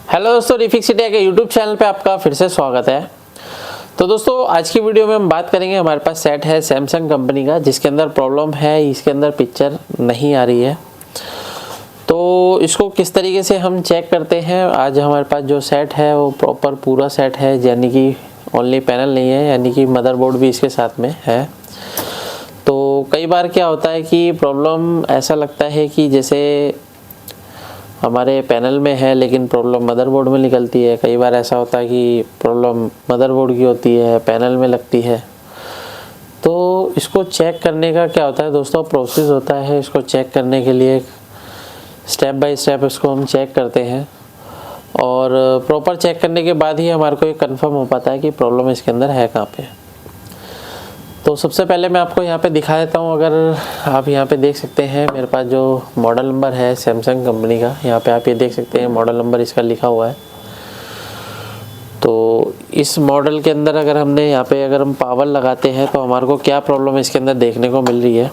Hello दोस्तों, refix India के YouTube channel पे आपका फिर से स्वागत है। तो दोस्तों आज की वीडियो में हम बात करेंगे, हमारे पास सेट है सैमसंग कंपनी का जिसके अंदर प्रॉब्लम है, इसके अंदर पिक्चर नहीं आ रही है। तो इसको किस तरीके से हम चेक करते हैं। आज हमारे पास जो सेट है वो प्रॉपर पूरा सेट है, यानी कि ओनली पैनल नहीं है, यानी कि मदरबोर्ड भी इसके साथ में है। तो कई बार क्या होता है कि प्रॉब्लम ऐसा लगता है कि जैसे हमारे पैनल में है लेकिन प्रॉब्लम मदरबोर्ड में निकलती है। कई बार ऐसा होता है कि प्रॉब्लम मदरबोर्ड की होती है, पैनल में लगती है। तो इसको चेक करने का क्या होता है दोस्तों, प्रोसेस होता है। इसको चेक करने के लिए स्टेप बाय स्टेप इसको हम चेक करते हैं और प्रॉपर चेक करने के बाद ही हमारे को ये कंफर्म हो पाता है कि प्रॉब्लम इसके अंदर है कहाँ पे। तो सबसे पहले मैं आपको यहाँ पे दिखा देता हूँ। अगर आप यहाँ पे देख सकते हैं, मेरे पास जो मॉडल नंबर है सैमसंग कंपनी का, यहाँ पे आप ये देख सकते हैं मॉडल नंबर इसका लिखा हुआ है। तो इस मॉडल के अंदर अगर हमने यहाँ पे अगर हम पावर लगाते हैं तो हमारे को क्या प्रॉब्लम इसके अंदर देखने को मिल रही है।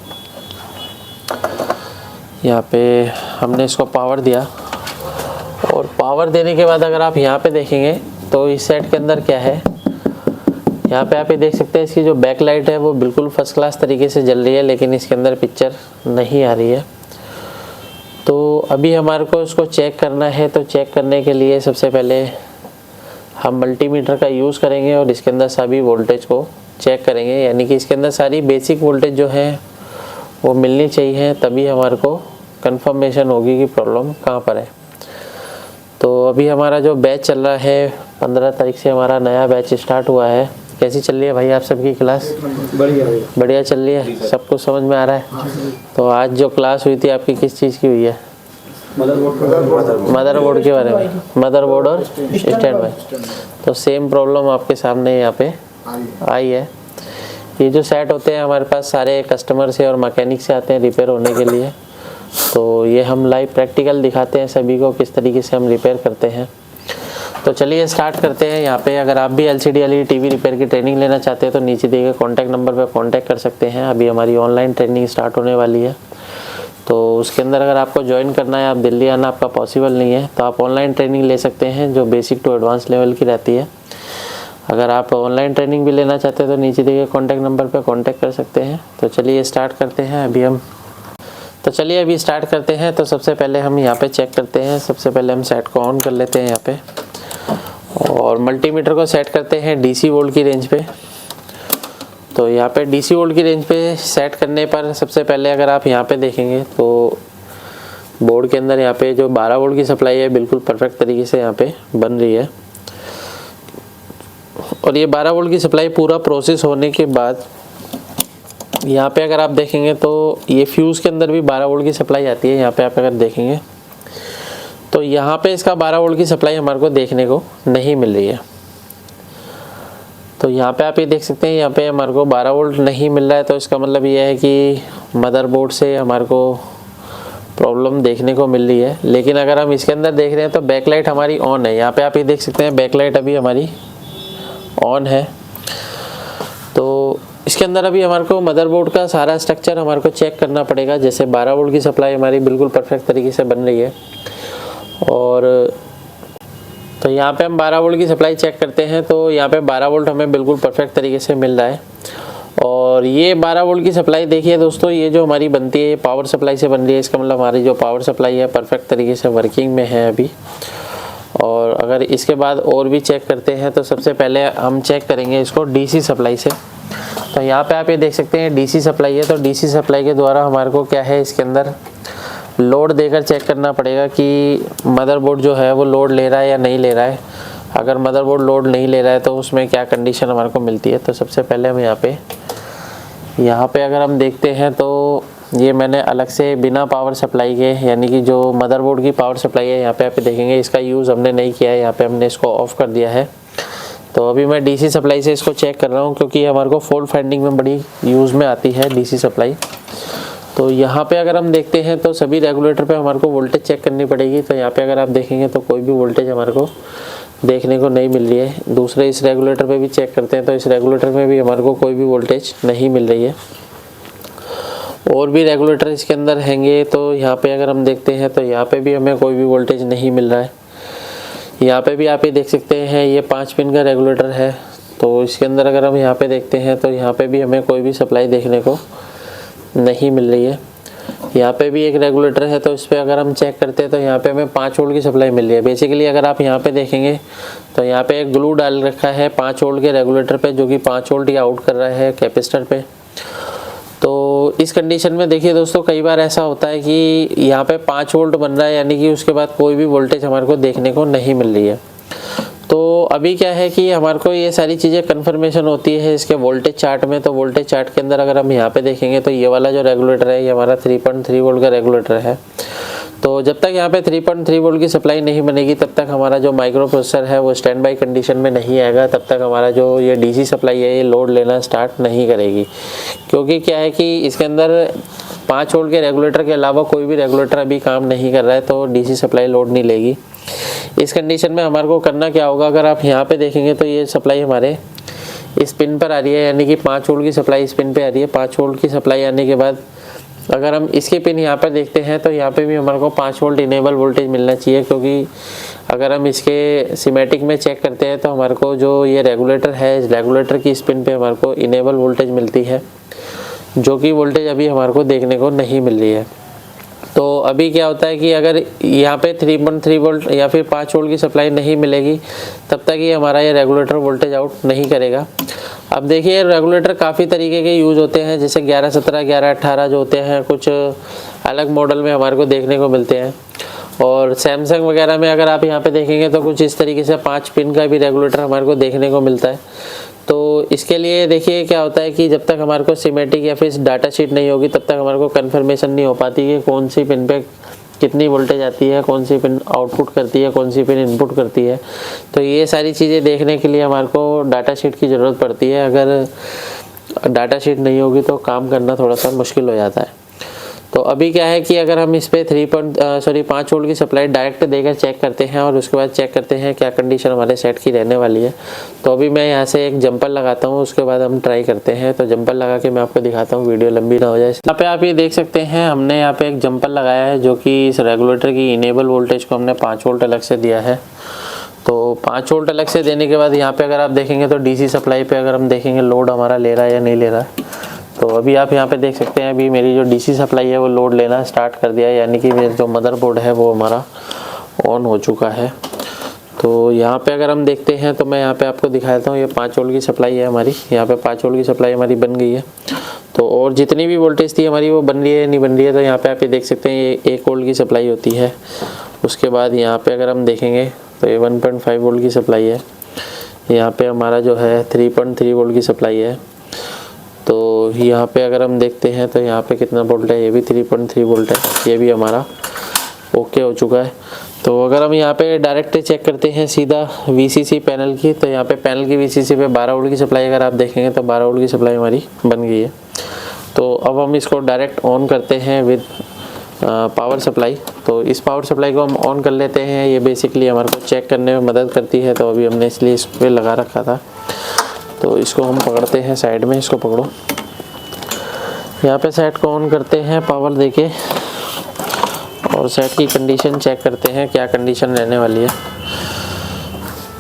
यहाँ पे हमने इसको पावर दिया और पावर देने के बाद अगर आप यहाँ पे देखेंगे तो इस सेट के अंदर क्या है, यहाँ पे आप ये देख सकते हैं इसकी जो बैक लाइट है वो बिल्कुल फर्स्ट क्लास तरीके से जल रही है, लेकिन इसके अंदर पिक्चर नहीं आ रही है। तो अभी हमारे को इसको चेक करना है। तो चेक करने के लिए सबसे पहले हम मल्टीमीटर का यूज़ करेंगे और इसके अंदर सभी वोल्टेज को चेक करेंगे, यानी कि इसके अंदर सारी बेसिक वोल्टेज जो है वो मिलनी चाहिए, तभी हमारे को कंफर्मेशन होगी कि प्रॉब्लम कहाँ पर है। तो अभी हमारा जो बैच चल रहा है, 15 तारीख से हमारा नया बैच स्टार्ट हुआ है। कैसी चल रही है भाई आप सबकी क्लास? बढ़िया चल रही है, सब कुछ समझ में आ रहा है। तो आज जो क्लास हुई थी आपकी किस चीज़ की हुई है? मदरबोर्ड के बारे में, मदरबोर्ड और स्टैंड बाय। तो सेम प्रॉब्लम आपके सामने यहाँ पे आई है। ये जो सेट होते हैं हमारे पास सारे कस्टमर से और मैकेनिक से आते हैं रिपेयर होने के लिए। तो ये हम लाइव प्रैक्टिकल दिखाते हैं सभी को किस तरीके से हम रिपेयर करते हैं। तो चलिए स्टार्ट करते हैं। यहाँ पे अगर आप भी LCD LED TV रिपेयर की ट्रेनिंग लेना चाहते हैं तो नीचे दिए गए कॉन्टैक्ट नंबर पर कॉन्टैक्ट कर सकते हैं। अभी हमारी ऑनलाइन ट्रेनिंग स्टार्ट होने वाली है, तो उसके अंदर अगर आपको ज्वाइन करना है, आप दिल्ली आना आपका पॉसिबल नहीं है, तो आप ऑनलाइन ट्रेनिंग ले सकते हैं जो बेसिक टू एडवांस लेवल की रहती है। अगर आप ऑनलाइन ट्रेनिंग भी लेना चाहते हैं तो नीचे दिए गए कॉन्टैक्ट नंबर पर कॉन्टैक्ट कर सकते हैं। तो चलिए स्टार्ट करते हैं। अभी स्टार्ट करते हैं। तो सबसे पहले हम यहाँ पे चेक करते हैं। सबसे पहले हम सेट को ऑन कर लेते हैं यहाँ पे और मल्टीमीटर को सेट करते हैं DC वोल्ट की रेंज पे। तो यहाँ पे DC वोल्ट की रेंज पे सेट करने पर सबसे पहले अगर आप यहाँ पे देखेंगे तो बोर्ड के अंदर यहाँ पे जो 12 वोल्ट की सप्लाई है बिल्कुल परफेक्ट तरीके से यहाँ पे बन रही है। और ये 12 वोल्ट की सप्लाई पूरा प्रोसेस होने के बाद यहाँ पे अगर आप देखेंगे तो ये फ्यूज़ के अंदर भी 12 वोल्ट की सप्लाई आती है। यहाँ पे आप अगर देखेंगे तो यहाँ पे इसका 12 वोल्ट की सप्लाई हमारे को देखने को नहीं मिल रही है। तो यहाँ पे आप ये देख सकते हैं, यहाँ पे हमारे को 12 वोल्ट नहीं मिल रहा है। तो इसका मतलब ये है कि मदरबोर्ड से हमारे को प्रॉब्लम देखने को मिल रही है। लेकिन अगर हम इसके अंदर देख रहे हैं तो बैकलाइट हमारी ऑन है। यहाँ पे आप ये देख सकते हैं बैकलाइट अभी हमारी ऑन है। तो इसके अंदर अभी हमारे को मदरबोर्ड का सारा स्ट्रक्चर हमारे को चेक करना पड़ेगा। जैसे 12 वोल्ट की सप्लाई हमारी बिल्कुल परफेक्ट तरीके से बन रही है और तो यहाँ पे हम 12 वोल्ट की सप्लाई चेक करते हैं। तो यहाँ पे 12 वोल्ट हमें बिल्कुल परफेक्ट तरीके से मिल रहा है। और ये 12 वोल्ट की सप्लाई देखिए दोस्तों, ये जो हमारी बनती है ये पावर सप्लाई से बन रही है। इसका मतलब हमारी जो पावर सप्लाई है परफेक्ट तरीके से वर्किंग में है अभी। और अगर इसके बाद और भी चेक करते हैं तो सबसे पहले हम चेक करेंगे इसको DC सप्लाई से। तो यहाँ पे आप ये देख सकते हैं DC सप्लाई है। तो DC सप्लाई के द्वारा हमारे को क्या है, इसके अंदर लोड देकर चेक करना पड़ेगा कि मदरबोर्ड जो है वो लोड ले रहा है या नहीं ले रहा है। अगर मदरबोर्ड लोड नहीं ले रहा है तो उसमें क्या कंडीशन हमारे को मिलती है। तो सबसे पहले हम यहाँ पे अगर हम देखते हैं तो ये मैंने अलग से बिना पावर सप्लाई के, यानी कि जो मदरबोर्ड की पावर सप्लाई है यहाँ पे आप देखेंगे इसका यूज़ हमने नहीं किया है। यहाँ पे हमने इसको ऑफ कर दिया है। तो अभी मैं DC सप्लाई से इसको चेक कर रहा हूँ क्योंकि हमारे को फॉल्ट फाइंडिंग में बड़ी यूज़ में आती है DC सप्लाई। तो यहाँ पे अगर हम देखते हैं तो सभी रेगुलेटर पे हमारे को वोल्टेज चेक करनी पड़ेगी। तो यहाँ पे अगर आप देखेंगे तो कोई भी वोल्टेज हमारे को देखने को नहीं मिल रही है। दूसरे इस रेगुलेटर पे भी चेक करते हैं तो इस रेगुलेटर में भी हमारे को कोई भी वोल्टेज नहीं मिल रही है। और भी रेगुलेटर इसके अंदर हैंगे तो यहाँ पे अगर हम देखते हैं तो यहाँ पे भी हमें कोई भी वोल्टेज नहीं मिल रहा है। यहाँ पे भी आप ये देख सकते हैं, ये 5 पिन का रेगुलेटर है। तो इसके अंदर अगर हम यहाँ पे देखते हैं तो यहाँ पे भी हमें कोई भी सप्लाई देखने को नहीं मिल रही है। यहाँ पे भी एक रेगुलेटर है, तो इस पर अगर हम चेक करते हैं तो यहाँ पे हमें 5 वोल्ट की सप्लाई मिल रही है। बेसिकली अगर आप यहाँ पे देखेंगे तो यहाँ पे एक ग्लू डाल रखा है 5 वोल्ट के रेगुलेटर पे, जो कि 5 वोल्ट ही आउट कर रहा है कैपेसिटर पे। तो इस कंडीशन में देखिए दोस्तों, कई बार ऐसा होता है कि यहाँ पे 5 वोल्ट बन रहा है, यानी कि उसके बाद कोई भी वोल्टेज हमारे को देखने को नहीं मिल रही है। तो अभी क्या है कि हमारे को ये सारी चीज़ें कन्फर्मेशन होती है इसके वोल्टेज चार्ट में। तो वोल्टेज चार्ट के अंदर अगर हम यहाँ पे देखेंगे तो ये वाला जो रेगुलेटर है, ये हमारा 3.3 वोल्ट का रेगुलेटर है। तो जब तक यहाँ पे 3.3 वोल्ट की सप्लाई नहीं बनेगी, तब तक हमारा जो माइक्रो प्रोसेसर है वो स्टैंड बाई कंडीशन में नहीं आएगा। तब तक हमारा जो ये डीसी सप्लाई है ये लोड लेना स्टार्ट नहीं करेगी, क्योंकि क्या है कि इसके अंदर 5 वोल्ट के रेगुलेटर के अलावा कोई भी रेगुलेटर अभी काम नहीं कर रहा है, तो डीसी सप्लाई लोड नहीं लेगी। इस कंडीशन में हमारे को करना क्या होगा, अगर आप यहाँ पे देखेंगे तो ये सप्लाई हमारे इस पिन पर आ रही है, यानी कि 5 वोल्ट की सप्लाई इस पिन पे आ रही है। 5 वोल्ट की सप्लाई आने के बाद अगर हम इसके पिन यहाँ पर देखते हैं तो यहाँ पे भी हमारे को 5 वोल्ट इनेबल वोल्टेज मिलना चाहिए, क्योंकि अगर हम इसके सिमेटिक में चेक करते हैं तो हमारे को जो ये रेगुलेटर है, इस रेगुलेटर की इस पिन पे हमारे को इनेबल वोल्टेज मिलती है, जो कि वोल्टेज अभी हमारे को देखने को नहीं मिल रही है। तो अभी क्या होता है कि अगर यहाँ पे 3.3 वोल्ट या फिर 5 वोल्ट की सप्लाई नहीं मिलेगी, तब तक ये हमारा ये रेगुलेटर वोल्टेज आउट नहीं करेगा। अब देखिए, रेगुलेटर काफ़ी तरीके के यूज़ होते हैं, जैसे 11-17, 11-18 जो होते हैं, कुछ अलग मॉडल में हमारे को देखने को मिलते हैं। और सैमसंग वगैरह में अगर आप यहाँ पे देखेंगे तो कुछ इस तरीके से 5 पिन का भी रेगुलेटर हमारे को देखने को मिलता है। तो इसके लिए देखिए क्या होता है कि जब तक हमारे को सिमेटिक या फिर डाटा शीट नहीं होगी, तब तक हमारे को कन्फर्मेशन नहीं हो पाती कि कौन सी पिन पे कितनी वोल्टेज आती है, कौन सी पिन आउटपुट करती है, कौन सी पिन इनपुट करती है। तो ये सारी चीज़ें देखने के लिए हमारे को डाटा शीट की ज़रूरत पड़ती है। अगर डाटा शीट नहीं होगी तो काम करना थोड़ा सा मुश्किल हो जाता है। तो अभी क्या है कि अगर हम इस पर 5 वोल्ट की सप्लाई डायरेक्ट देकर चेक करते हैं और उसके बाद चेक करते हैं क्या कंडीशन हमारे सेट की रहने वाली है। तो अभी मैं यहाँ से एक जंपर लगाता हूँ, उसके बाद हम ट्राई करते हैं। तो जंपर लगा के मैं आपको दिखाता हूँ, वीडियो लंबी ना हो जाए। यहाँ पे आप ये देख सकते हैं, हमने यहाँ पे एक जंपर लगाया है, जो कि इस रेगुलेटर की इनेबल वोल्टेज को हमने 5 वोल्ट अलग से दिया है। तो 5 वोल्ट अलग से देने के बाद यहाँ पे अगर आप देखेंगे तो डीसी सप्लाई पे अगर हम देखेंगे लोड हमारा ले रहा है या नहीं ले रहा है। तो अभी आप यहाँ पे देख सकते हैं, अभी मेरी जो डीसी सप्लाई है वो लोड लेना स्टार्ट कर दिया है, यानी कि मेरा जो मदरबोर्ड है वो हमारा ऑन हो चुका है। तो यहाँ पे अगर हम देखते हैं तो मैं यहाँ पे आपको दिखाता हूँ, ये 5 वोल्ट की सप्लाई है हमारी, यहाँ पे 5 वोल्ट की सप्लाई हमारी बन गई है। तो और जितनी भी वोल्टेज थी हमारी वो बन रही है नहीं बन रही है, तो यहाँ पे आप ये देख सकते हैं ये 1 वोल्ट की सप्लाई होती है। उसके बाद यहाँ पे अगर हम देखेंगे तो ये 1.5 वोल्ट की सप्लाई है। यहाँ पे हमारा जो है 3.3 वोल्ट की सप्लाई है। तो यहाँ पे अगर हम देखते हैं तो यहाँ पे कितना वोल्ट है, ये भी 3.3 वोल्ट है, ये भी हमारा ओके हो चुका है। तो अगर हम यहाँ पे डायरेक्ट चेक करते हैं सीधा VCC पैनल की, तो यहाँ पे पैनल की VCC पे 12 वोल्ट की सप्लाई अगर आप देखेंगे तो 12 वोल्ट की सप्लाई हमारी बन गई है। तो अब हम इसको डायरेक्ट ऑन करते हैं विद पावर सप्लाई। तो इस पावर सप्लाई को हम ऑन कर लेते हैं, ये बेसिकली हमारे को चेक करने में मदद करती है। तो अभी हमने इसलिए इस पर लगा रखा था। तो इसको हम पकड़ते हैं साइड में, इसको पकड़ो, यहाँ पे सेट को ऑन करते हैं पावर देके और सेट की कंडीशन चेक करते हैं क्या कंडीशन रहने वाली है।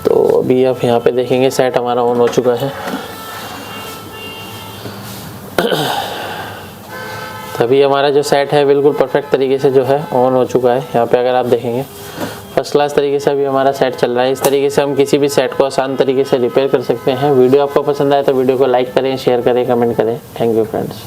तो अभी आप यहाँ पे देखेंगे सेट हमारा ऑन हो चुका है। तभी हमारा जो सेट है बिल्कुल परफेक्ट तरीके से जो है ऑन हो चुका है। यहाँ पे अगर आप देखेंगे फर्स्ट क्लास तरीके से अभी हमारा सेट चल रहा है। इस तरीके से हम किसी भी सेट को आसान तरीके से रिपेयर कर सकते हैं। वीडियो आपको पसंद आए तो वीडियो को लाइक करें, शेयर करें, कमेंट करें। Thank you friends.